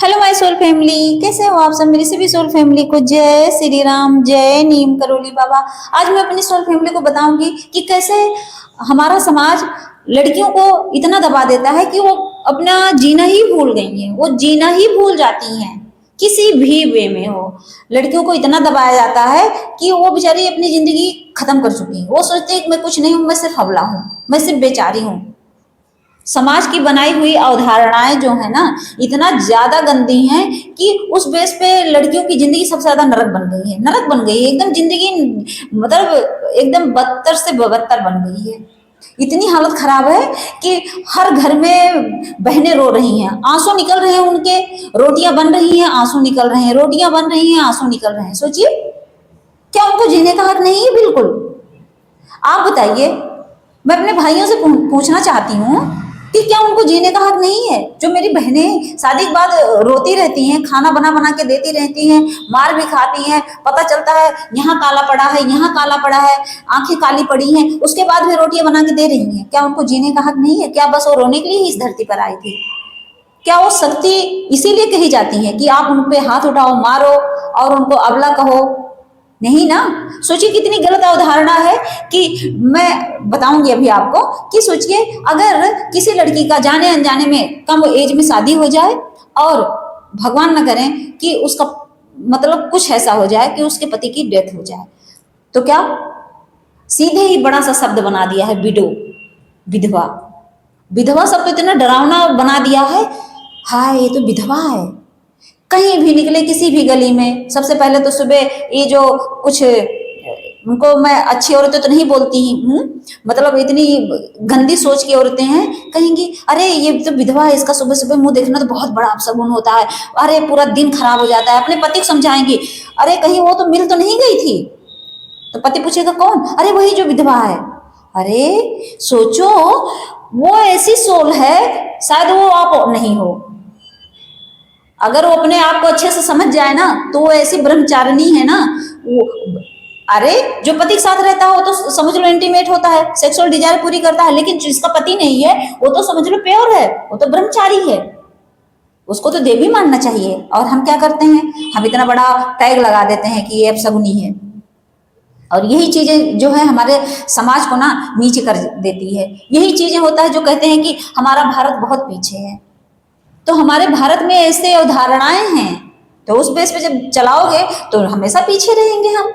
Hello my soul family, कैसे हो आप सब। मेरी सभी सोल फैमिली को जय श्री राम, जय नीम करोली बाबा। आज मैं अपनी सोल फैमिली को बताऊंगी कि कैसे हमारा समाज लड़कियों को इतना दबा देता है कि वो अपना जीना ही भूल गई हैं, वो जीना ही भूल जाती हैं। किसी भी वे में हो, लड़कियों को इतना दबाया जाता है कि वो बेचारी अपनी जिंदगी खत्म कर चुकी है। वो सोचती है कि मैं कुछ नहीं हूं, मैं सिर्फ अबला हूं, मैं सिर्फ बेचारी हूं। समाज की बनाई हुई अवधारणाएं जो है ना, इतना ज्यादा गंदी हैं कि उस बेस पे लड़कियों की जिंदगी सबसे ज्यादा नरक बन गई है। नरक बन गई है एकदम जिंदगी, मतलब एकदम बदतर से बदतर बन गई है। इतनी हालत खराब है कि हर घर में बहनें रो रही हैं, आंसू निकल रहे हैं उनके। रोटियां बन रही हैं, आंसू निकल रहे हैं, रोटियां बन रही हैं, आंसू निकल रहे हैं। सोचिए, क्या उनको जीने का हक नहीं है? बिल्कुल। आप बताइए, मैं अपने भाइयों से पूछना चाहती हूँ कि क्या उनको जीने का हक नहीं है? जो मेरी बहनें शादी के बाद रोती रहती हैं, खाना बना बना के देती रहती हैं, मार भी खाती हैं, पता चलता है यहाँ काला पड़ा है, यहाँ काला पड़ा है, आंखें काली पड़ी हैं, उसके बाद भी रोटियां बना के दे रही हैं। क्या उनको जीने का हक नहीं है? क्या बस वो रोने के लिए ही इस धरती पर आई थी? क्या वो शक्ति इसीलिए कही जाती है कि आप उन पे हाथ उठाओ, मारो और उनको अबला कहो? नहीं ना। सोचिए कितनी गलत अवधारणा है। कि मैं बताऊंगी अभी आपको कि सोचिए, अगर किसी लड़की का जाने अनजाने में कम एज में शादी हो जाए और भगवान न करें कि उसका मतलब कुछ ऐसा हो जाए कि उसके पति की डेथ हो जाए, तो क्या सीधे ही बड़ा सा शब्द बना दिया है, विडो, विधवा। विधवा शब्द तो इतना डरावना बना दिया है। हाय, ये तो विधवा है। कहीं भी निकले किसी भी गली में, सबसे पहले तो सुबह ये जो कुछ, उनको मैं अच्छी औरतें तो नहीं बोलती हूँ, मतलब इतनी गंदी सोच की औरतें हैं, कहेंगी अरे ये तो विधवा है, इसका सुबह सुबह मुंह देखना तो बहुत बड़ा अपशगुन होता है, अरे पूरा दिन खराब हो जाता है। अपने पति को समझाएंगी, अरे कहीं वो तो मिल तो नहीं गई थी? तो पति पूछेगा कौन? अरे वही जो विधवा है। अरे सोचो, वो ऐसी सोल है, शायद वो आप नहीं हो। अगर वो अपने आप को अच्छे से समझ जाए ना, तो वो ऐसी ब्रह्मचारिणी है ना। वो, अरे जो पति के साथ रहता है वो तो समझ लो इंटीमेट होता है, सेक्सुअल डिजायर पूरी करता है, लेकिन जिसका पति नहीं है वो तो समझ लो प्योर है, वो तो ब्रह्मचारी है। उसको तो देवी मानना चाहिए। और हम क्या करते हैं, हम इतना बड़ा टैग लगा देते हैं कि ये अपशगुनी है। और यही चीजें जो है हमारे समाज को ना नीचे कर देती है। यही चीजें होता है जो कहते हैं कि हमारा भारत बहुत पीछे है। तो हमारे भारत में ऐसे अवधारणाएं हैं, तो उस बेस पे जब चलाओगे तो हमेशा पीछे रहेंगे हम,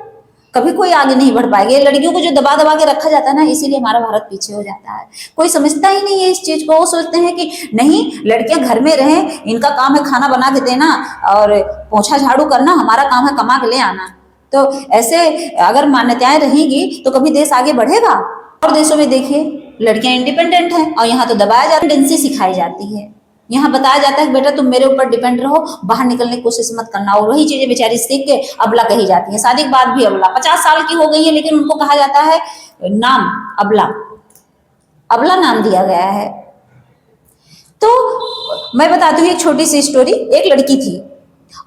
कभी कोई आगे नहीं बढ़ पाएंगे। लड़कियों को जो दबा दबा के रखा जाता है ना, इसीलिए हमारा भारत पीछे हो जाता है। कोई समझता ही नहीं है इस चीज को। वो सोचते हैं कि नहीं, लड़कियां घर में रहें, इनका काम है खाना बना के देना और पोछा झाड़ू करना, हमारा काम है कमा के ले आना। तो ऐसे अगर मान्यताएं रहेंगी तो कभी देश आगे बढ़ेगा? और देशों में देखिए, लड़कियां इंडिपेंडेंट हैं और यहाँ तो दबाया जाता है, डिपेंडेंसी सिखाई जाती है। यहाँ बताया जाता है कि बेटा तुम मेरे ऊपर डिपेंड रहो, बाहर निकलने की कोशिश मत करना। और वही चीजें बेचारी सीख के अबला कही जाती है। शादी के बाद भी अबला, 50 साल की हो गई है लेकिन उनको कहा जाता है नाम अबला, अबला नाम दिया गया है। तो मैं बताती हूँ एक छोटी सी स्टोरी। एक लड़की थी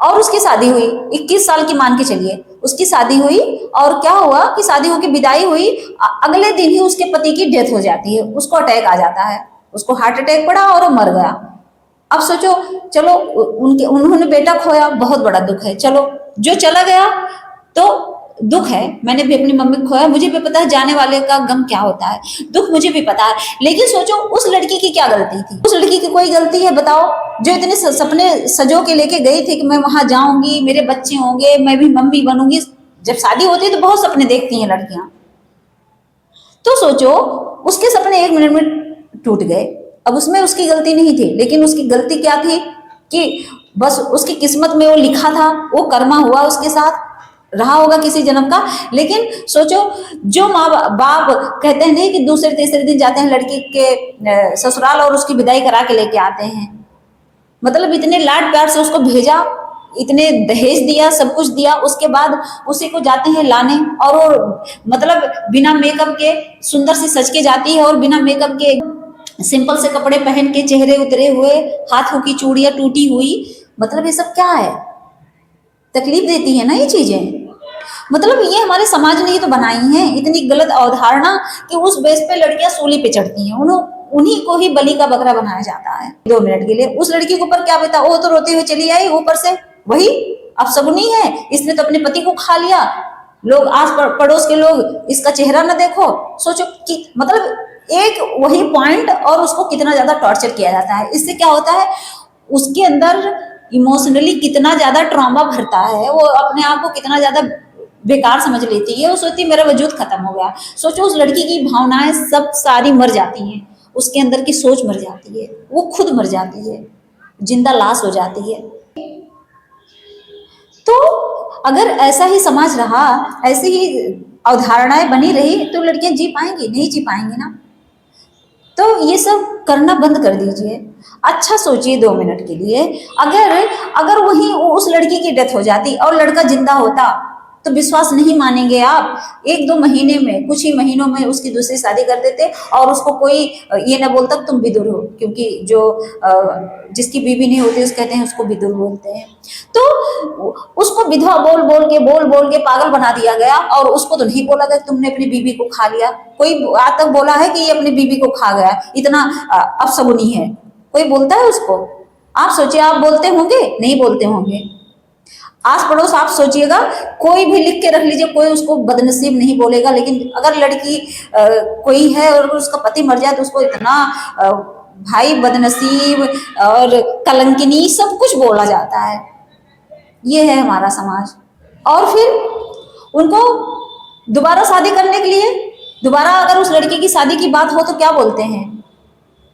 और उसकी शादी हुई, 21 साल की मान के चलिए, उसकी शादी हुई। और क्या हुआ कि शादी होकर विदाई हुई, अगले दिन ही उसके पति की डेथ हो जाती है, उसको अटैक आ जाता है, उसको हार्ट अटैक पड़ा और वो मर गया। अब सोचो, चलो उनके उन्होंने बेटा खोया, बहुत बड़ा दुख है। चलो जो चला गया तो दुख है, मैंने भी अपनी मम्मी को खोया, मुझे भी पता है जाने वाले का गम क्या होता है, दुख मुझे भी पता है। लेकिन सोचो उस लड़की की क्या गलती थी? उस लड़की की कोई गलती है बताओ, जो इतने सपने सजो के लेके गई थी कि मैं वहां जाऊंगी, मेरे बच्चे होंगे, मैं भी मम्मी बनूंगी। जब शादी होती है तो बहुत सपने देखती हैं लड़कियां। तो सोचो उसके सपने 1 मिनट में टूट गए। अब उसमें उसकी गलती नहीं थी, लेकिन उसकी गलती क्या थी कि बस उसकी किस्मत में वो लिखा था, वो कर्मा हुआ उसके साथ, रहा होगा किसी जन्म का। लेकिन सोचो, जो माँ बाप कहते हैं नहीं कि दूसरे तीसरे दिन जाते हैं लड़की के ससुराल और उसकी विदाई करा के लेके आते हैं, मतलब इतने लाड प्यार से उसको भेजा, इतने दहेज दिया, सब कुछ दिया, उसके बाद उसी को जाते हैं लाने। और वो मतलब बिना मेकअप के सुंदर से सज के जाती है और बिना मेकअप के सिंपल से कपड़े पहन के, चेहरे उतरे हुए, हाथों की चूड़ियां टूटी हुई। मतलब ये सब क्या है? तकलीफ देती है ना ये चीजें। मतलब ये हमारे समाज ने ये तो बनाई है इतनी गलत अवधारणा कि उस बेस पे लड़कियां सूली पे चढ़ती हैं। उन्हीं को ही बलि का बकरा बनाया जाता है 2 मिनट के लिए। उस लड़की के ऊपर क्या बेटा, वो तो रोते हुए चली आई, ऊपर से वही अपशगुनी है, इसने तो अपने पति को खा लिया, लोग आस पड़ोस के लोग इसका चेहरा न देखो। सोचो कि मतलब एक वही पॉइंट, और उसको कितना ज्यादा टॉर्चर किया जाता है। इससे क्या होता है, उसके अंदर इमोशनली कितना ज्यादा ट्रॉमा भरता है, वो अपने आप को कितना ज्यादा बेकार समझ लेती है, वो सोचती मेरा वजूद खत्म हो गया। सोचो उस लड़की की भावनाएं सब सारी मर जाती हैं, उसके अंदर की सोच मर जाती है, वो खुद मर जाती है, जिंदा लाश हो जाती है। तो अगर ऐसा ही समाज रहा, ऐसी ही अवधारणाएं बनी रही, तो लड़कियां जी पाएंगी? नहीं जी पाएंगी ना। तो ये सब करना बंद कर दीजिए। अच्छा सोचिए 2 मिनट के लिए, अगर अगर वही उस लड़की की डेथ हो जाती और लड़का जिंदा होता, तो विश्वास नहीं मानेंगे आप, 1-2 महीने में, कुछ ही महीनों में उसकी दूसरी शादी कर देते, और उसको कोई ये ना बोलता तुम विदुर हो, क्योंकि जो जिसकी बीवी नहीं होती उस कहते हैं उसको विदुर बोलते हैं। तो उसको विधवा बोल बोल के पागल बना दिया गया, और उसको तो नहीं बोला गया तुमने अपनी बीवी को खा लिया। कोई आज तक बोला है कि ये अपनी बीवी को खा गया, इतना अपशगुनी है? कोई बोलता है उसको? आप सोचिए, आप बोलते होंगे? नहीं बोलते होंगे। आस पड़ोस आप सोचिएगा, कोई भी लिख के रख लीजिए, कोई उसको बदनसीब नहीं बोलेगा। लेकिन अगर लड़की कोई है और उसका पति मर जाए, तो उसको इतना भाई बदनसीब और कलंकिनी सब कुछ बोला जाता है। ये है हमारा समाज। और फिर उनको दोबारा शादी करने के लिए, दोबारा अगर उस लड़की की शादी की बात हो तो क्या बोलते हैं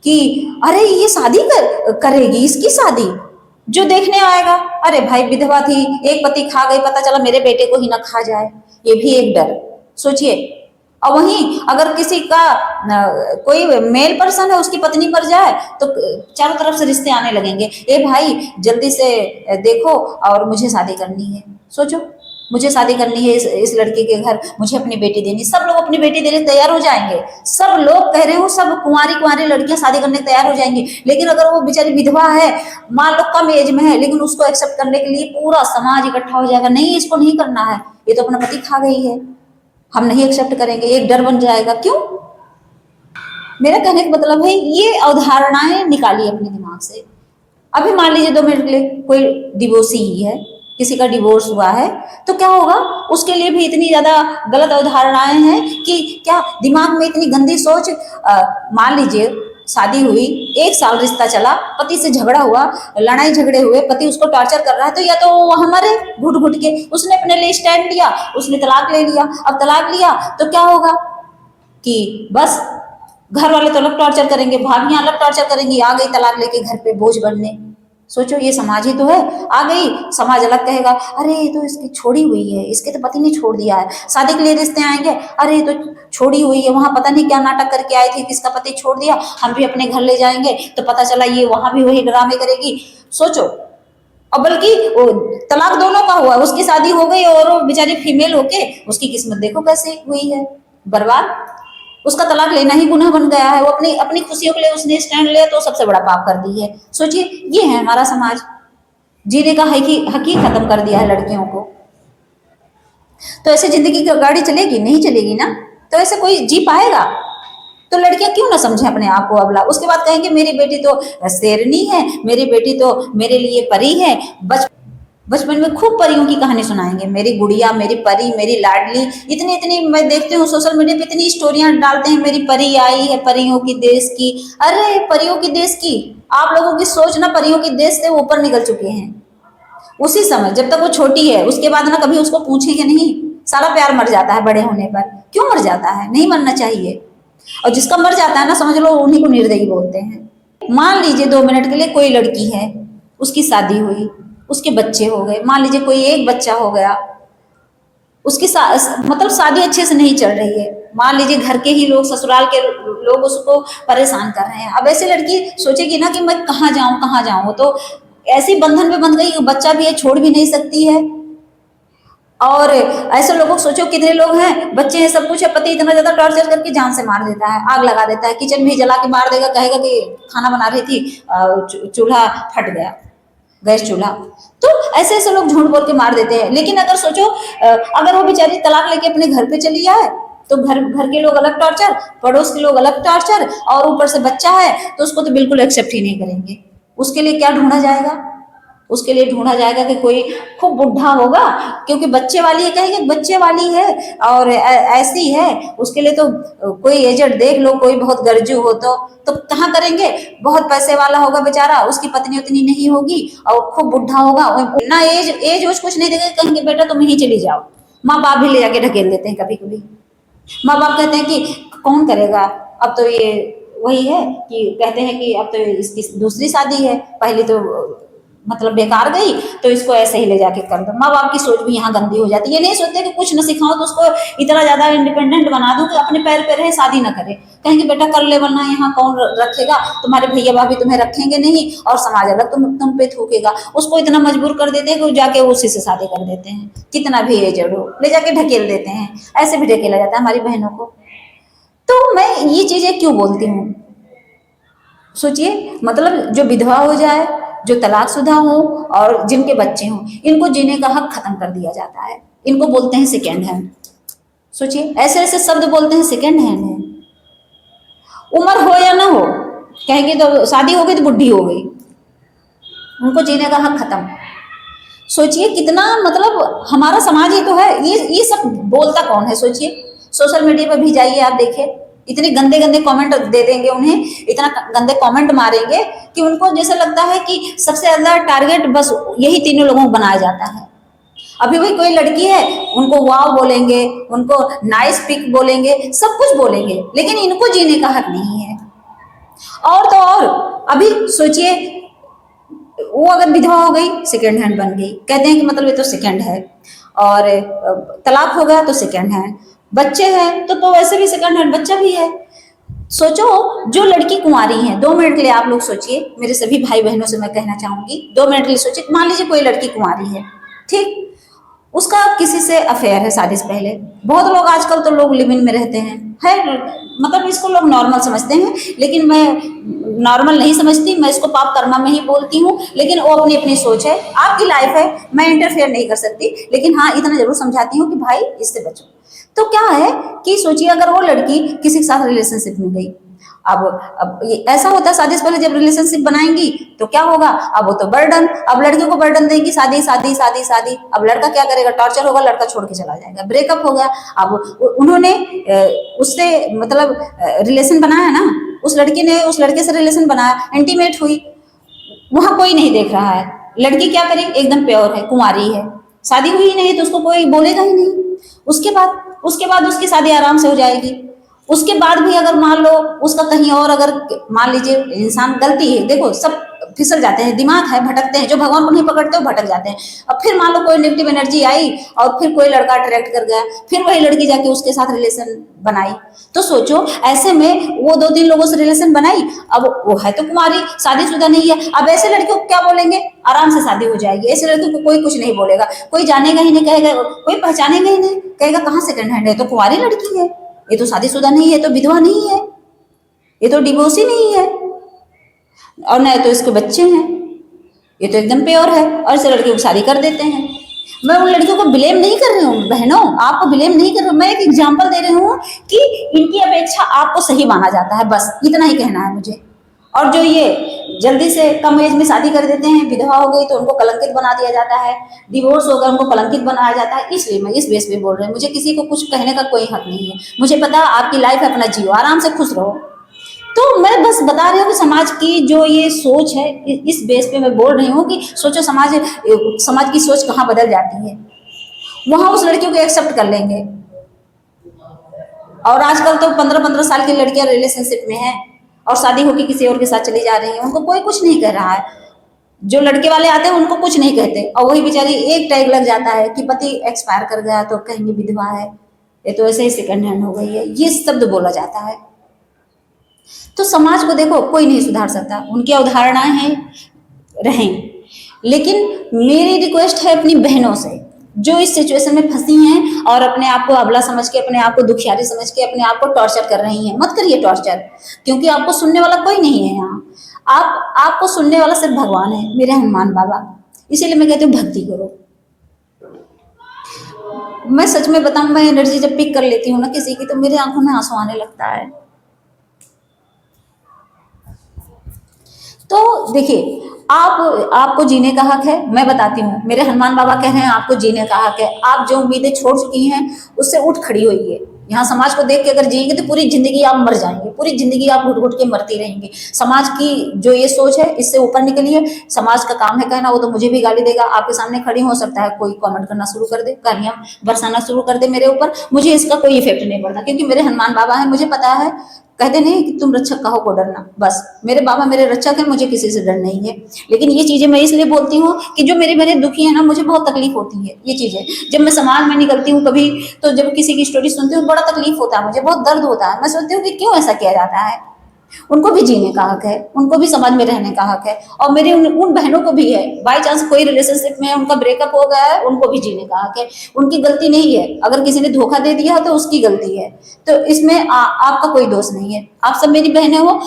कि अरे ये शादी करेगी, इसकी शादी जो देखने आएगा, अरे भाई विधवा थी, एक पति खा गई, पता चला मेरे बेटे को ही ना खा जाए, ये भी एक डर। सोचिए। और वहीं अगर किसी का कोई मेल पर्सन है, उसकी पत्नी मर जाए, तो चारों तरफ से रिश्ते आने लगेंगे, ए भाई जल्दी से देखो और मुझे शादी करनी है। सोचो, मुझे शादी करनी है इस लड़के के घर, मुझे अपनी बेटी देनी। सब लोग अपनी बेटी देने तैयार हो जाएंगे, सब लोग कह रहे हो, सब कुंवारी लड़कियां शादी करने तैयार हो जाएंगी। लेकिन अगर वो बेचारी विधवा है, मान लो कम एज में है, लेकिन उसको एक्सेप्ट करने के लिए पूरा समाज इकट्ठा हो जाएगा, नहीं इसको नहीं करना है, ये तो अपना पति खा गई है, हम नहीं एक्सेप्ट करेंगे। एक डर बन जाएगा। क्यों? मेरा कहने का मतलब है, ये अवधारणाएं निकालिए अपने दिमाग से। अभी मान लीजिए 2 मिनट के लिए कोई डिवोर्सी ही है, किसी का डिवोर्स हुआ है, तो क्या होगा, उसके लिए भी इतनी ज्यादा गलत अवधारणाएं हैं कि क्या दिमाग में इतनी गंदी सोच। मान लीजिए शादी हुई, 1 साल रिश्ता चला, पति से झगड़ा हुआ, लड़ाई झगड़े हुए, पति उसको टॉर्चर कर रहा है, तो या तो वो हमारे घुट घुट के, उसने अपने लिए स्टैंड लिया, उसने तलाक ले लिया। अब तलाक लिया तो क्या होगा कि बस घर वाले तो अलग टॉर्चर करेंगे, भाभियां अलग टॉर्चर करेंगी, आ गई तलाक लेके घर पे बोझ बनने। सोचो, ये समाज ही तो है। आ गई, समाज अलग कहेगा, अरे ये तो इसकी छोड़ी हुई है, इसके तो पति ने छोड़ दिया है। शादी के लिए रिश्ते आएंगे, अरे ये तो छोड़ी हुई है, वहां पता नहीं क्या नाटक करके आई थी, किसका पति छोड़ दिया, हम भी अपने घर ले जाएंगे, तो पता चला ये वहां भी वही ड्रामे करेगी। सोचो। और बल्कि तलाक दोनों का हुआ, उसकी शादी हो गई और वो बेचारी फीमेल होके, उसकी किस्मत देखो कैसे हुई है, बर्बाद। उसका तलाक लेना ही गुनाह बन गया है। वो अपनी अपनी खुशियों के लिए उसने स्टैंड लिया, तो सबसे बड़ा पाप कर दी है। सोचिए, ये है हमारा समाज। जीने का हक ही खत्म कर दिया है लड़कियों को। तो ऐसे जिंदगी की गाड़ी चलेगी? नहीं चलेगी ना। तो ऐसे कोई जी पाएगा? तो लड़कियां क्यों ना समझे अपने आप को अबला। उसके बाद कहेंगे मेरी बेटी तो शेरनी है, मेरी बेटी तो मेरे लिए परी है। बचपन में खूब परियों की कहानी सुनाएंगे, मेरी गुड़िया, मेरी परी, मेरी लाडली। इतनी इतनी मैं देखती हूँ सोशल मीडिया पे, इतनी स्टोरियां डालते हैं, मेरी परी आई है परियों की देश की। अरे परियों की देश की, आप लोगों की सोच ना परियों की देश से ऊपर निकल चुके हैं। उसी समय जब तक वो छोटी है, उसके बाद ना कभी उसको पूछेंगे नहीं। सारा प्यार मर जाता है बड़े होने पर। क्यों मर जाता है? नहीं मरना चाहिए। और जिसका मर जाता है ना, समझ लो उन्हीं को निर्दयी बोलते हैं। मान लीजिए 2 मिनट के लिए कोई लड़की है, उसकी शादी हुई, उसके बच्चे हो गए, मान लीजिए कोई एक बच्चा हो गया, उसकी मतलब शादी अच्छे से नहीं चल रही है, मान लीजिए घर के ही लोग, ससुराल के लोग उसको परेशान कर रहे हैं। अब ऐसी लड़की सोचेगी ना कि मैं कहाँ जाऊं, तो ऐसी बंधन में बंध गई, बच्चा भी है, छोड़ भी नहीं सकती है। और ऐसे लोगों को सोचो, कितने लोग हैं, बच्चे हैं, सब कुछ है, पति इतना ज्यादा टॉर्चर करके जान से मार देता है, आग लगा देता है, किचन भी जला के मार देगा, कहेगा कि खाना बना रही थी, चूल्हा फट गया, गैस चूल्हा। तो ऐसे ऐसे लोग झूठ बोल के मार देते हैं। लेकिन अगर सोचो, अगर वो बेचारी तलाक लेके अपने घर पे चली आए, तो घर घर के लोग अलग टॉर्चर, पड़ोस के लोग अलग टॉर्चर, और ऊपर से बच्चा है तो उसको तो बिल्कुल एक्सेप्ट ही नहीं करेंगे। उसके लिए क्या ढूंढा जाएगा? उसके लिए ढूंढा जाएगा कि कोई खूब बुढ़ा होगा, क्योंकि बच्चे वाली है, कहेंगे बच्चे वाली है और ऐसी है। उसके लिए तो कोई एजेड देख लो, कोई बहुत गरजू हो तो कहाँ करेंगे? बहुत पैसे वाला होगा बेचारा, उसकी पत्नी उतनी नहीं होगी और खूब बुढ़ा होगा, ना एज एज उज कुछ नहीं देगा, कहेंगे बेटा तुम ही चली जाओ। माँ बाप भी ले जाके ढकेल देते हैं कभी कभी। माँ बाप कहते हैं कि कौन करेगा, अब तो ये वही है कि कहते हैं कि अब तो इसकी दूसरी शादी है, पहले तो मतलब बेकार गई, तो इसको ऐसे ही ले जाके कर दो। माँ बाप की सोच भी यहाँ गंदी हो जाती है। ये नहीं सोचते कि कुछ न सिखाओ तो उसको इतना ज्यादा इंडिपेंडेंट बना दूं कि अपने पैर पे रहे, शादी ना करे। कहेंगे बेटा कर ले, वरना यहाँ कौन रखेगा, तुम्हारे भैया भाभी तुम्हें रखेंगे नहीं, और समाज अलग तुम पे थूकेगा। उसको इतना मजबूर कर देते हैं कि जाके उसी से शादी कर देते हैं, कितना भी एजेड हो ले जाके ढकेल देते हैं। ऐसे भी ढकेला जाता है हमारी बहनों को। तो मैं ये चीजें क्यों बोलती हूँ? सोचिए, मतलब जो विधवा हो जाए, जो तलाकशुदा हो और जिनके बच्चे हों, इनको जीने का हक खत्म कर दिया जाता है। इनको बोलते हैं सेकेंड हैंड। सोचिए, ऐसे ऐसे शब्द बोलते हैं, सेकेंड हैंड है। उम्र हो या ना हो, कहेंगे तो शादी हो गई तो बुढ़ी हो गई, उनको जीने का हक खत्म। सोचिए कितना, मतलब हमारा समाज ही तो है। ये सब बोलता कौन है? सोचिए, सोशल मीडिया पर भी जाइए आप देखिए, इतने गंदे गंदे कमेंट दे देंगे उन्हें, इतना गंदे कमेंट मारेंगे कि उनको जैसे लगता है कि सबसे ज्यादा टारगेट बस यही तीनों लोगों को बनाया जाता है। अभी भी कोई लड़की है, उनको वाव बोलेंगे, उनको नाइस पिक बोलेंगे, सब कुछ बोलेंगे, लेकिन इनको जीने का हक नहीं है। और तो और अभी सोचिए, वो अगर विधवा हो गई, सेकेंड हैंड बन गई, कहते हैं कि मतलब ये तो सेकेंड है। और तलाक हो गया तो सेकेंड हैंड, बच्चे हैं तो वैसे भी सेकेंड हैंड बच्चा भी है। सोचो, जो लड़की कुंवारी है, 2 मिनट के लिए आप लोग सोचिए, मेरे सभी भाई बहनों से मैं कहना चाहूंगी, 2 मिनट के लिए सोचिए। मान लीजिए कोई लड़की कुंवारी है, ठीक, उसका किसी से अफेयर है शादी से पहले। बहुत लोग आजकल तो लोग लिव इन में रहते हैं, है, मतलब इसको लोग नॉर्मल समझते हैं, लेकिन मैं नॉर्मल नहीं समझती, मैं इसको पाप कर्मा में ही बोलती हूँ। लेकिन वो अपनी अपनी सोच है, आपकी लाइफ है, मैं इंटरफेयर नहीं कर सकती, लेकिन हाँ इतना जरूर समझाती हूँ कि भाई इससे बचो। तो क्या है कि सोचिए, अगर वो लड़की किसी के साथ रिलेशनशिप में गई, अब ये ऐसा होता है, शादी से पहले जब रिलेशनशिप बनाएंगी तो क्या होगा, अब वो तो बर्डन, अब लड़कियों को बर्डन देगी, शादी शादी शादी शादी। अब लड़का क्या करेगा? टॉर्चर होगा, लड़का छोड़ के चला जाएगा, ब्रेकअप हो गया। अब उन्होंने उससे मतलब रिलेशन बनाया ना, उस लड़की ने उस लड़के से रिलेशन बनाया, इंटीमेट हुई, वहां कोई नहीं देख रहा है। लड़की क्या करेगी? एकदम प्योर है, कुंवारी है, शादी हुई ही नहीं तो उसको कोई बोलेगा ही नहीं। उसके बाद उसकी शादी आराम से हो जाएगी। उसके बाद भी अगर मान लो उसका कहीं और, अगर मान लीजिए इंसान गलती है, देखो सब फिसल जाते हैं, दिमाग है, भटकते हैं, जो भगवान को नहीं पकड़ते वो भटक जाते हैं। अब फिर मान लो कोई नेगेटिव एनर्जी आई और फिर कोई लड़का अट्रैक्ट कर गया, फिर वही लड़की जाके उसके साथ रिलेशन बनाई। तो सोचो, ऐसे में वो 2-3 लोगों से रिलेशन बनाई, अब वो है तो कुमारी, शादीशुदा नहीं है। अब ऐसे लड़कियों को क्या बोलेंगे? आराम से शादी हो जाएगी। ऐसे लड़की को कोई कुछ नहीं बोलेगा, कोई जानेगा ही नहीं, कहेगा, कोई पहचानेगा ही नहीं, कहेगा कहाँ सेकंड हैंड है, तो कुंवारी लड़की है, ये तो शादीशुदा नहीं है, तो विधवा नहीं है, ये तो डिवोर्सी नहीं है, और न तो इसके बच्चे हैं, ये तो एकदम प्योर है, और ऐसे लड़कियों को शादी कर देते हैं। मैं उन लड़कियों को ब्लेम नहीं कर रही हूँ बहनों, आपको ब्लेम नहीं कर रही हूँ, मैं एक एग्जांपल दे रही हूँ कि इनकी अपेक्षा आपको सही माना जाता है, बस इतना ही कहना है मुझे। और जो ये जल्दी से कम एज में शादी कर देते हैं, विधवा हो गई तो उनको कलंकित बना दिया जाता है, डिवोर्स हो गया उनको कलंकित बनाया जाता है, इसलिए मैं इस बेस पे बोल रही हूँ। मुझे किसी को कुछ कहने का कोई हक नहीं है, मुझे पता आपकी लाइफ है, अपना जियो, आराम से खुश रहो। तो मैं बस बता रही हूँ कि समाज की जो ये सोच है, इस बेस पे मैं बोल रही हूँ कि सोचो समाज की सोच कहाँ बदल जाती है। वहां उस लड़कियों को एक्सेप्ट कर लेंगे, और आजकल तो 15-15 साल की लड़कियां रिलेशनशिप में हैं और शादी होकर किसी और के साथ चली जा रही है, उनको कोई कुछ नहीं कह रहा है। जो लड़के वाले आते हैं उनको कुछ नहीं कहते, और वही बेचारी एक टैग लग जाता है कि पति एक्सपायर कर गया तो कहेंगे विधवा है, ये तो ऐसे ही सेकंड हैंड हो गई है, ये शब्द बोला जाता है। तो समाज को देखो कोई नहीं सुधार सकता, उनकी अवधारणाएं हैं, रहें। लेकिन मेरी रिक्वेस्ट है अपनी बहनों से, जो इस सिचुएशन में फंसी हैं और अपने आप को अबला समझ के, अपने आप को दुखियारी समझ के अपने आप को टॉर्चर कर रही हैं, मत करिए टॉर्चर, क्योंकि आपको सुनने वाला कोई नहीं है यहाँ। आपको सुनने वाला सिर्फ भगवान है, मेरे हनुमान बाबा। इसीलिए मैं कहती हूँ भक्ति करो। मैं सच में बताऊं, मैं एनर्जी जब पिक कर लेती हूँ ना किसी की, तो मेरे आंखों में आंसू आने लगता है। तो देखिए, आपको जीने का हक है। मैं बताती हूँ, मेरे हनुमान बाबा कह रहे हैं आपको जीने का हक है। आप जो उम्मीदें छोड़ चुकी हैं उससे उठ खड़ी होइए। यहाँ समाज को देख के अगर जिएंगे तो पूरी जिंदगी आप मर जाएंगे, पूरी जिंदगी आप घुट घुट के मरती रहेंगे। समाज की जो ये सोच है इससे ऊपर निकलिए। समाज का काम है कहना, वो तो मुझे भी गाली देगा। आपके सामने खड़ी हो सकता है कोई कमेंट करना शुरू कर दे, गालियां बरसाना शुरू कर दे मेरे ऊपर, मुझे इसका कोई इफेक्ट नहीं पड़ता, क्योंकि मेरे हनुमान बाबा है। मुझे पता है, कहते नहीं कि तुम रक्षक कहो को डरना, बस मेरे बाबा मेरे रक्षक है, मुझे किसी से डर नहीं है। लेकिन ये चीजें मैं इसलिए बोलती हूँ कि जो मेरी बहनें दुखी है ना, मुझे बहुत तकलीफ होती है ये चीजें। जब मैं समाज में निकलती हूँ कभी, तो जब किसी की स्टोरी सुनती हूँ बड़ा तकलीफ होता है, मुझे बहुत दर्द होता है। मैं सोचती हूँ कि क्यों ऐसा किया जाता है। उनको भी जीने का हक है, उनको भी समाज में रहने का हक है, और मेरी उन बहनों को भी है। बाई चांस कोई रिलेशनशिप में उनका ब्रेकअप हो गया है, उनको भी जीने का हक है। उनकी गलती नहीं है, अगर किसी ने धोखा दे दिया तो उसकी गलती है। तो इसमें आपका कोई दोष नहीं है। आप सब मेरी बहनें हो,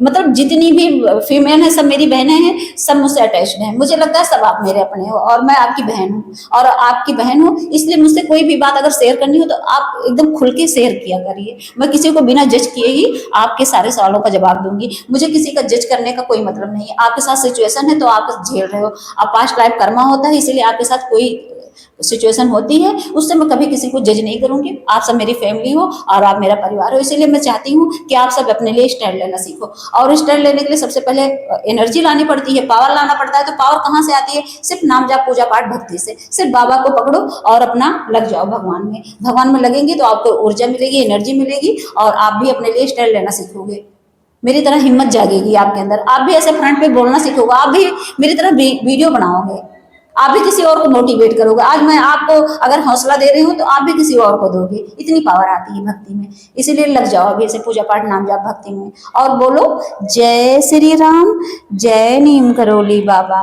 मतलब जितनी भी फीमेल है सब मेरी बहनें हैं, सब मुझसे अटैच्ड हैं। मुझे लगता है सब आप मेरे अपने हो, और मैं आपकी बहन हूँ और आपकी बहन हूँ, इसलिए मुझसे कोई भी बात अगर शेयर करनी हो तो आप एकदम खुल के शेयर किया करिए। मैं किसी को बिना जज किए ही आपके सारे सवालों का जवाब दूंगी। मुझे किसी का जज करने का कोई मतलब नहीं है। आपके साथ सिचुएशन है तो आप झेल रहे हो, आप पास्ट लाइफ कर्मा होता है, इसीलिए आपके साथ कोई सिचुएशन होती है, उससे मैं कभी किसी को जज नहीं करूंगी। आप सब मेरी फैमिली हो और आप मेरा परिवार हो, इसीलिए मैं चाहती हूँ कि आप सब अपने लिए स्टैंड लेना सीखो। और स्टैंड लेने के लिए सबसे पहले एनर्जी लानी पड़ती है, पावर लाना पड़ता है। तो पावर कहाँ से आती है? सिर्फ नाम जाप पूजा पाठ भक्ति से। सिर्फ बाबा को पकड़ो और अपना लग जाओ भगवान में। भगवान में लगेंगे तो आपको ऊर्जा मिलेगी, एनर्जी मिलेगी, और आप भी अपने लिए स्टैंड लेना सीखोगे। मेरी तरह हिम्मत जागेगी आपके अंदर, आप भी ऐसे फ्रंट पे बोलना सीखोगे, आप भी मेरी तरह वीडियो बनाओगे, आप भी किसी और को मोटिवेट करोगे। आज मैं आपको अगर हौसला दे रही हूँ तो आप भी किसी और को दोगे। इतनी पावर आती है भक्ति में, इसीलिए लग जाओ अभी ऐसे पूजा पाठ नाम जाप भक्ति में, और बोलो जय श्री राम, जय नीम करोली बाबा।